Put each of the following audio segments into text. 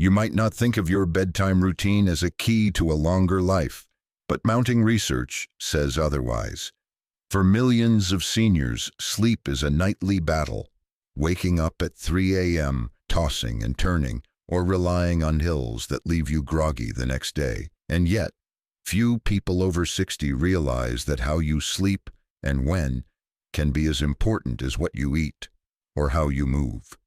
You might not think of your bedtime routine as a key to a longer life, but mounting research says otherwise. For millions of seniors, sleep is a nightly battle, waking up at 3 a.m., tossing and turning, or relying on pills that leave you groggy the next day. And yet, few people over 60 realize that how you sleep and when can be as important as what you eat or how you move.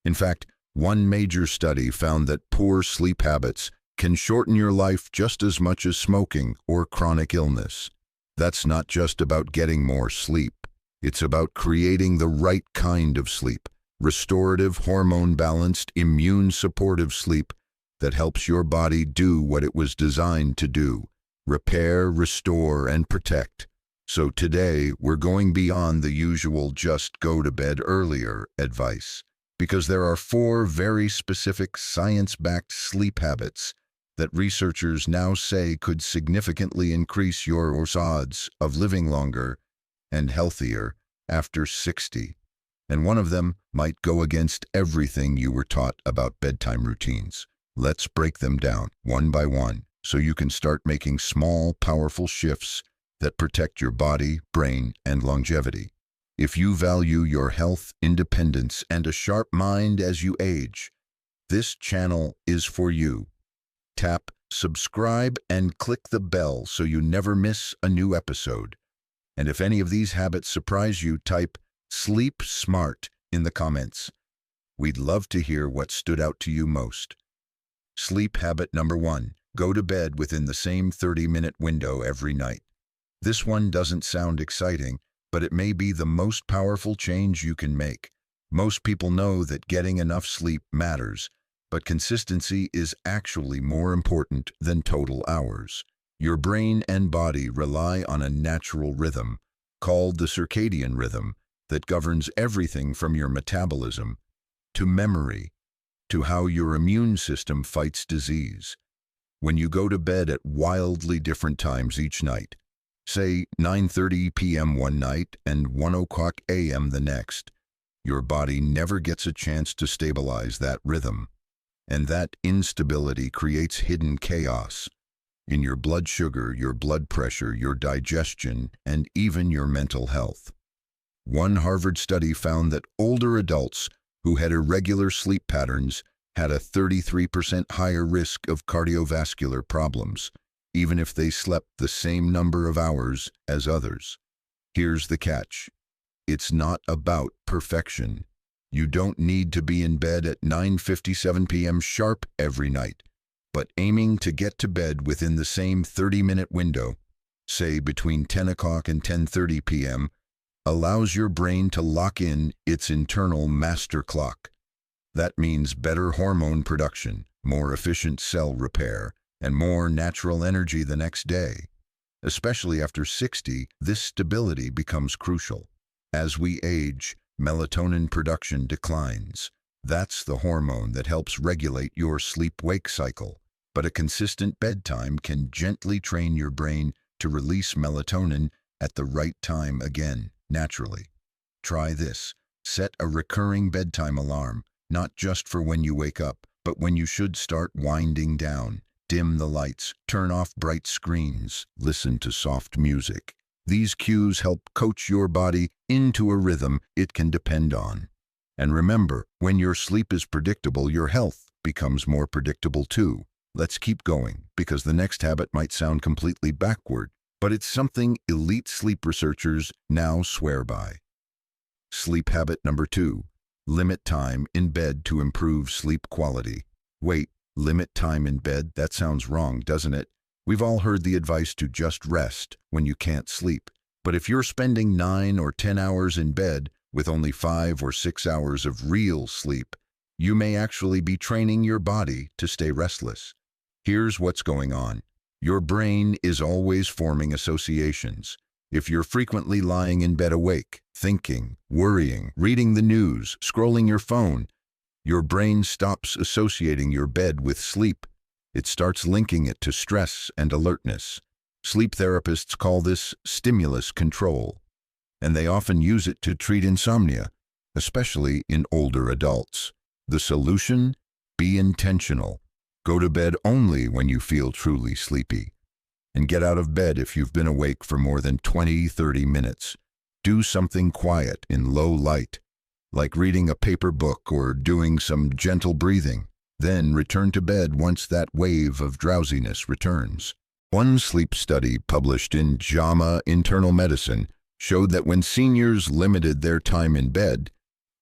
In fact, one major study found that poor sleep habits can shorten your life just as much as smoking or chronic illness. That's not just about getting more sleep. It's about creating the right kind of sleep, restorative, hormone-balanced, immune-supportive sleep that helps your body do what it was designed to do: repair, restore, and protect. So today, we're going beyond the usual just go to bed earlier advice, because there are 4 very specific science-backed sleep habits that researchers now say could significantly increase your odds of living longer and healthier after 60. And one of them might go against everything you were taught about bedtime routines. Let's break them down one by one so you can start making small, powerful shifts that protect your body, brain, and longevity. If you value your health, independence, and a sharp mind as you age, this channel is for you. Tap subscribe and click the bell so you never miss a new episode. And if any of these habits surprise you, type "Sleep Smart" in the comments. We'd love to hear what stood out to you most. Sleep habit number 1. Go to bed within the same 30-minute window every night. This one doesn't sound exciting, but it may be the most powerful change you can make. Most people know that getting enough sleep matters, but consistency is actually more important than total hours. Your brain and body rely on a natural rhythm, called the circadian rhythm, that governs everything from your metabolism to memory to how your immune system fights disease. When you go to bed at wildly different times each night, say 9:30 p.m. one night and 1 o'clock a.m. the next, your body never gets a chance to stabilize that rhythm. And that instability creates hidden chaos in your blood sugar, your blood pressure, your digestion, and even your mental health. One Harvard study found that older adults who had irregular sleep patterns had a 33% higher risk of cardiovascular problems, even if they slept the same number of hours as others. Here's the catch. It's not about perfection. You don't need to be in bed at 9:57 p.m. sharp every night, but aiming to get to bed within the same 30-minute window, say between 10 o'clock and 10:30 p.m., allows your brain to lock in its internal master clock. That means better hormone production, more efficient cell repair, and more natural energy the next day. Especially after 60, this stability becomes crucial. As we age, melatonin production declines. That's the hormone that helps regulate your sleep-wake cycle. But a consistent bedtime can gently train your brain to release melatonin at the right time again, naturally. Try this. Set a recurring bedtime alarm, not just for when you wake up, but when you should start winding down. Dim the lights, turn off bright screens, listen to soft music. These cues help coach your body into a rhythm it can depend on. And remember, when your sleep is predictable, your health becomes more predictable too. Let's keep going, because the next habit might sound completely backward, but it's something elite sleep researchers now swear by. Sleep habit number 2. Limit time in bed to improve sleep quality. Wait, limit time in bed? That sounds wrong, doesn't it? We've all heard the advice to just rest when you can't sleep. But if you're spending 9 or 10 hours in bed with only 5 or 6 hours of real sleep, you may actually be training your body to stay restless. Here's what's going on. Your brain is always forming associations. If you're frequently lying in bed awake, thinking, worrying, reading the news, scrolling your phone, your brain stops associating your bed with sleep. It starts linking it to stress and alertness. Sleep therapists call this stimulus control, and they often use it to treat insomnia, especially in older adults. The solution? Be intentional. Go to bed only when you feel truly sleepy. And get out of bed if you've been awake for more than 20-30 minutes. Do something quiet in low light, like reading a paper book or doing some gentle breathing. Then return to bed once that wave of drowsiness returns. One sleep study published in JAMA Internal Medicine showed that when seniors limited their time in bed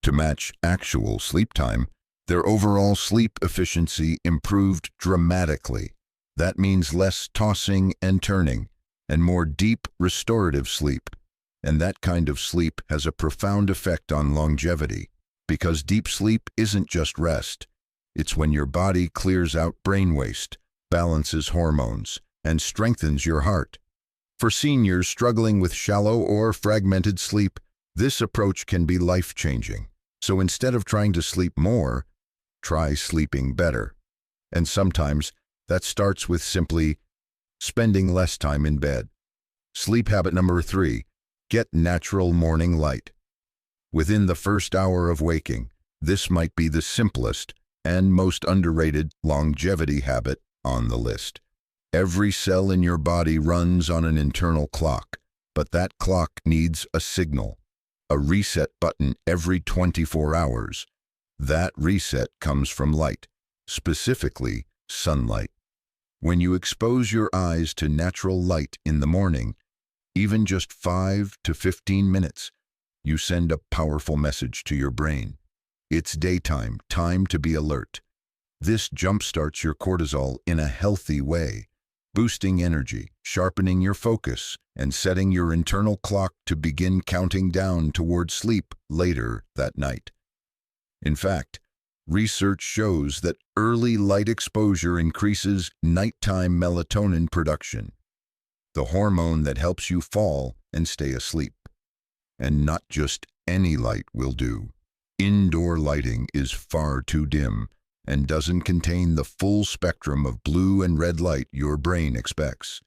to match actual sleep time, their overall sleep efficiency improved dramatically. That means less tossing and turning and more deep, restorative sleep. And that kind of sleep has a profound effect on longevity, because deep sleep isn't just rest. It's when your body clears out brain waste, balances hormones, and strengthens your heart. For seniors struggling with shallow or fragmented sleep, this approach can be life-changing. So instead of trying to sleep more, try sleeping better. And sometimes that starts with simply spending less time in bed. Sleep habit number 3, get natural morning light. Within the first hour of waking, this might be the simplest and most underrated longevity habit on the list. Every cell in your body runs on an internal clock, but that clock needs a signal, a reset button every 24 hours. That reset comes from light, specifically sunlight. When you expose your eyes to natural light in the morning, even just 5 to 15 minutes, you send a powerful message to your brain. It's daytime, time to be alert. This jumpstarts your cortisol in a healthy way, boosting energy, sharpening your focus, and setting your internal clock to begin counting down toward sleep later that night. In fact, research shows that early light exposure increases nighttime melatonin production, the hormone that helps you fall and stay asleep. And not just any light will do. Indoor lighting is far too dim and doesn't contain the full spectrum of blue and red light your brain expects.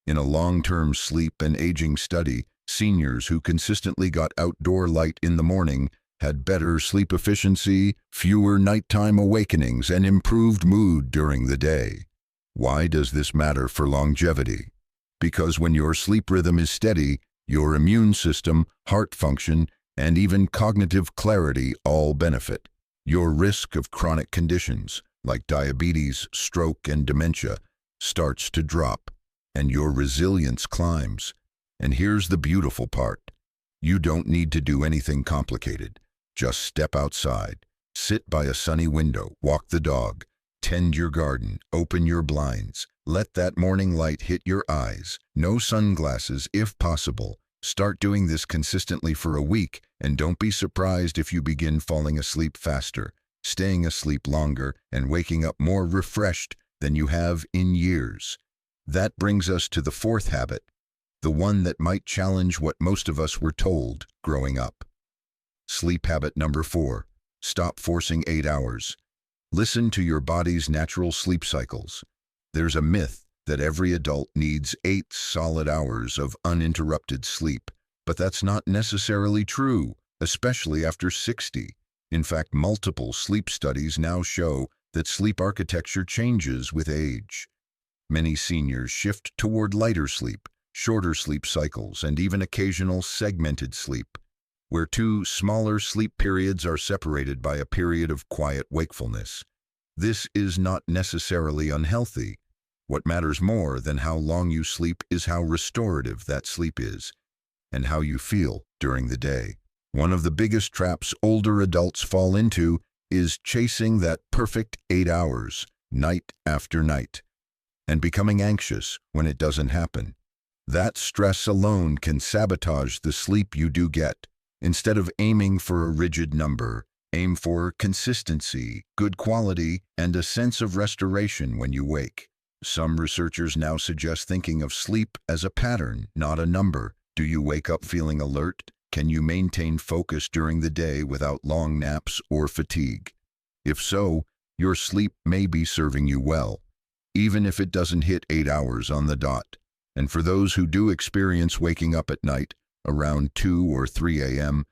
In a long-term sleep and aging study, seniors who consistently got outdoor light in the morning had better sleep efficiency, fewer nighttime awakenings, and improved mood during the day. Why does this matter for longevity? Because when your sleep rhythm is steady, your immune system, heart function, and even cognitive clarity all benefit. Your risk of chronic conditions like diabetes, stroke, and dementia starts to drop, and your resilience climbs. And here's the beautiful part. You don't need to do anything complicated. Just step outside, sit by a sunny window, walk the dog, tend your garden, open your blinds. Let that morning light hit your eyes. No sunglasses if possible. Start doing this consistently for a week, and don't be surprised if you begin falling asleep faster, staying asleep longer, and waking up more refreshed than you have in years. That brings us to the 4th habit, the one that might challenge what most of us were told growing up. Sleep habit number 4, stop forcing 8 hours. Listen to your body's natural sleep cycles. There's a myth that every adult needs 8 solid hours of uninterrupted sleep, but that's not necessarily true, especially after 60. In fact, multiple sleep studies now show that sleep architecture changes with age. Many seniors shift toward lighter sleep, shorter sleep cycles, and even occasional segmented sleep, where 2 smaller sleep periods are separated by a period of quiet wakefulness. This is not necessarily unhealthy. What matters more than how long you sleep is how restorative that sleep is, and how you feel during the day. One of the biggest traps older adults fall into is chasing that perfect 8 hours, night after night, and becoming anxious when it doesn't happen. That stress alone can sabotage the sleep you do get. Instead of aiming for a rigid number, aim for consistency, good quality, and a sense of restoration when you wake. Some researchers now suggest thinking of sleep as a pattern, not a number. Do you wake up feeling alert? Can you maintain focus during the day without long naps or fatigue? If so, your sleep may be serving you well, even if it doesn't hit 8 hours on the dot. And for those who do experience waking up at night, around 2 or 3 a.m.,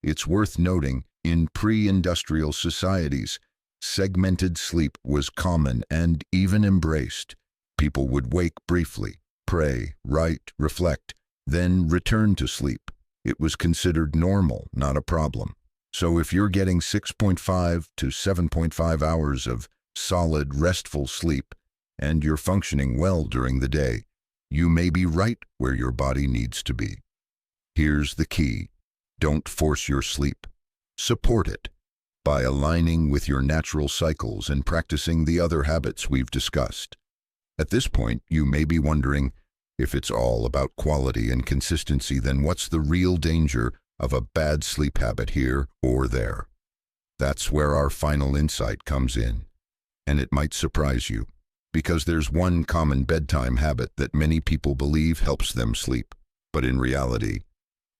it's worth noting, in pre-industrial societies, Segmented sleep was common and even embraced. People would wake briefly, pray, write, reflect, then return to sleep. It was considered normal, not a problem. So if you're getting 6.5 to 7.5 hours of solid, restful sleep, and you're functioning well during the day, you may be right where your body needs to be. Here's the key. Don't force your sleep. Support it by aligning with your natural cycles and practicing the other habits we've discussed. At this point, you may be wondering, if it's all about quality and consistency, then what's the real danger of a bad sleep habit here or there? That's where our final insight comes in. And it might surprise you, because there's one common bedtime habit that many people believe helps them sleep, but in reality,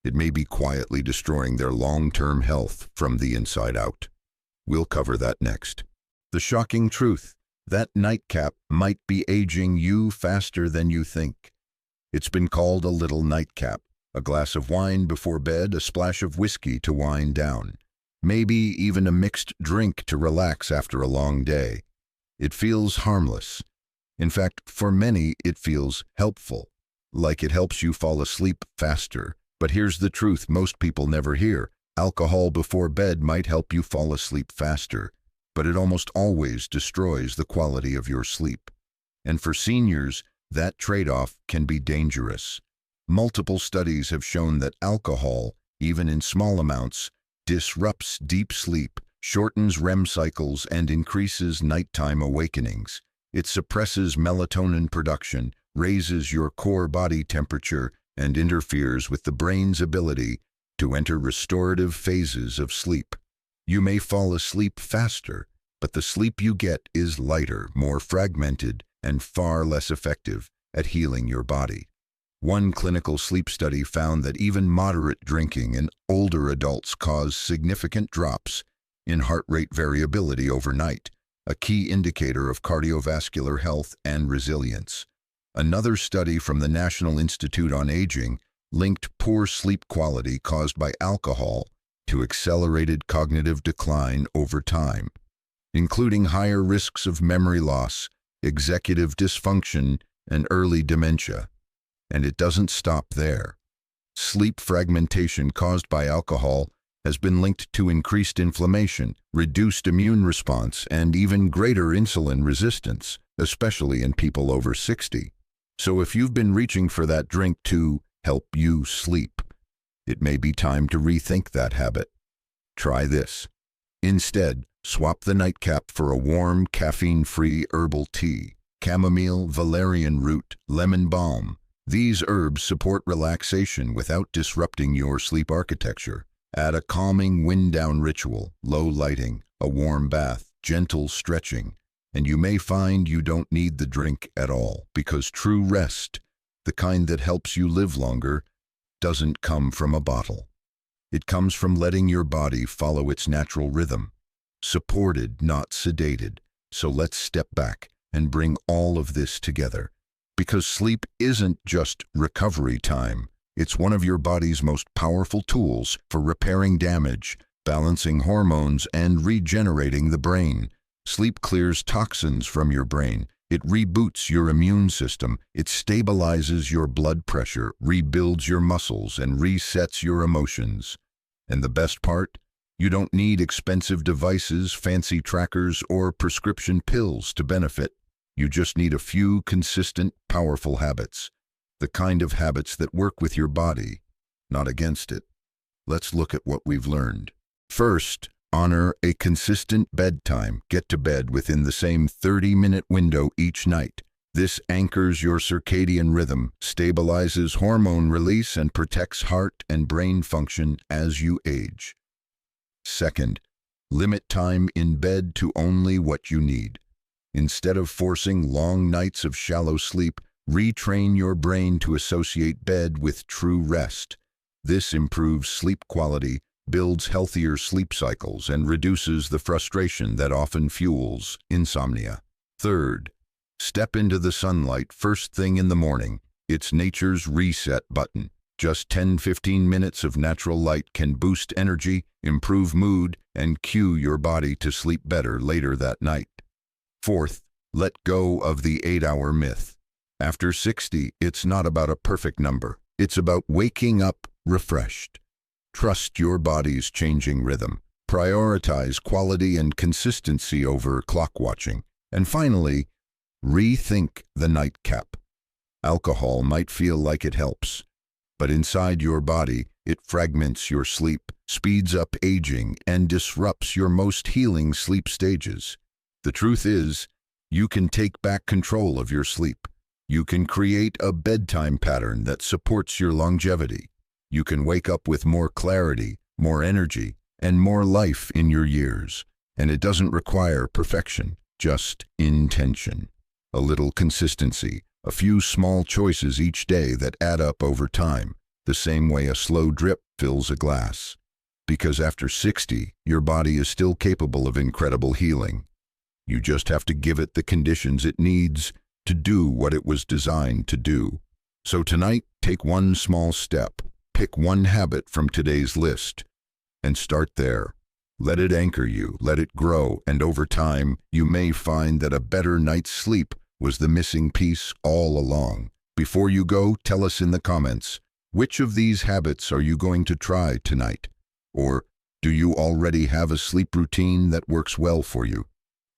it may be quietly destroying their long-term health from the inside out. We'll cover that next. The shocking truth: that nightcap might be aging you faster than you think. It's been called a little nightcap, a glass of wine before bed, a splash of whiskey to wind down, maybe even a mixed drink to relax after a long day. It feels harmless. In fact, for many, it feels helpful, like it helps you fall asleep faster. But here's the truth most people never hear. Alcohol before bed might help you fall asleep faster, but it almost always destroys the quality of your sleep. And for seniors, that trade-off can be dangerous. Multiple studies have shown that alcohol, even in small amounts, disrupts deep sleep, shortens REM cycles, and increases nighttime awakenings. It suppresses melatonin production, raises your core body temperature, and interferes with the brain's ability to enter restorative phases of sleep. You may fall asleep faster, but the sleep you get is lighter, more fragmented, and far less effective at healing your body. One clinical sleep study found that even moderate drinking in older adults caused significant drops in heart rate variability overnight, a key indicator of cardiovascular health and resilience. Another study from the National Institute on Aging linked poor sleep quality caused by alcohol to accelerated cognitive decline over time, including higher risks of memory loss, executive dysfunction, and early dementia. And it doesn't stop there. Sleep fragmentation caused by alcohol has been linked to increased inflammation, reduced immune response, and even greater insulin resistance, especially in people over 60. So if you've been reaching for that drink to help you sleep, it may be time to rethink that habit. Try this. Instead, swap the nightcap for a warm, caffeine-free herbal tea. Chamomile, valerian root, lemon balm. These herbs support relaxation without disrupting your sleep architecture. Add a calming wind-down ritual, low lighting, a warm bath, gentle stretching, and you may find you don't need the drink at all, because true rest, the kind that helps you live longer, doesn't come from a bottle. It comes from letting your body follow its natural rhythm, supported, not sedated. So let's step back and bring all of this together, because sleep isn't just recovery time. It's one of your body's most powerful tools for repairing damage, balancing hormones, and regenerating the brain. Sleep clears toxins from your brain. It reboots your immune system. It stabilizes your blood pressure, rebuilds your muscles, and resets your emotions. And the best part? You don't need expensive devices, fancy trackers, or prescription pills to benefit. You just need a few consistent, powerful habits. The kind of habits that work with your body, not against it. Let's look at what we've learned. First, honor a consistent bedtime. Get to bed within the same 30-minute window each night. This anchors your circadian rhythm, stabilizes hormone release, and protects heart and brain function as you age. Second, limit time in bed to only what you need. Instead of forcing long nights of shallow sleep, retrain your brain to associate bed with true rest. This improves sleep quality, builds healthier sleep cycles, and reduces the frustration that often fuels insomnia. Third, step into the sunlight first thing in the morning. It's nature's reset button. Just 10-15 minutes of natural light can boost energy, improve mood, and cue your body to sleep better later that night. Fourth, let go of the 8-hour myth. After 60, it's not about a perfect number. It's about waking up refreshed. Trust your body's changing rhythm. Prioritize quality and consistency over clock watching. And finally, rethink the nightcap. Alcohol might feel like it helps, but inside your body, it fragments your sleep, speeds up aging, and disrupts your most healing sleep stages. The truth is, you can take back control of your sleep. You can create a bedtime pattern that supports your longevity. You can wake up with more clarity, more energy, and more life in your years. And it doesn't require perfection, just intention. A little consistency, a few small choices each day that add up over time, the same way a slow drip fills a glass. Because after 60, your body is still capable of incredible healing. You just have to give it the conditions it needs to do what it was designed to do. So tonight, take one small step. Pick one habit from today's list and start there. Let it anchor you, let it grow, and over time, you may find that a better night's sleep was the missing piece all along. Before you go, tell us in the comments, which of these habits are you going to try tonight? Or do you already have a sleep routine that works well for you?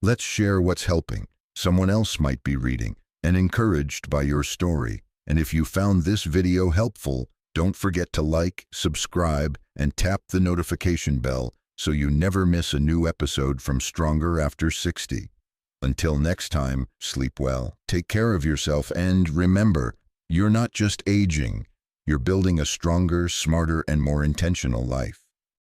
Let's share what's helping. Someone else might be reading and encouraged by your story. And if you found this video helpful, don't forget to like, subscribe, and tap the notification bell so you never miss a new episode from Stronger After 60. Until next time, sleep well, take care of yourself, and remember, you're not just aging, you're building a stronger, smarter, and more intentional life.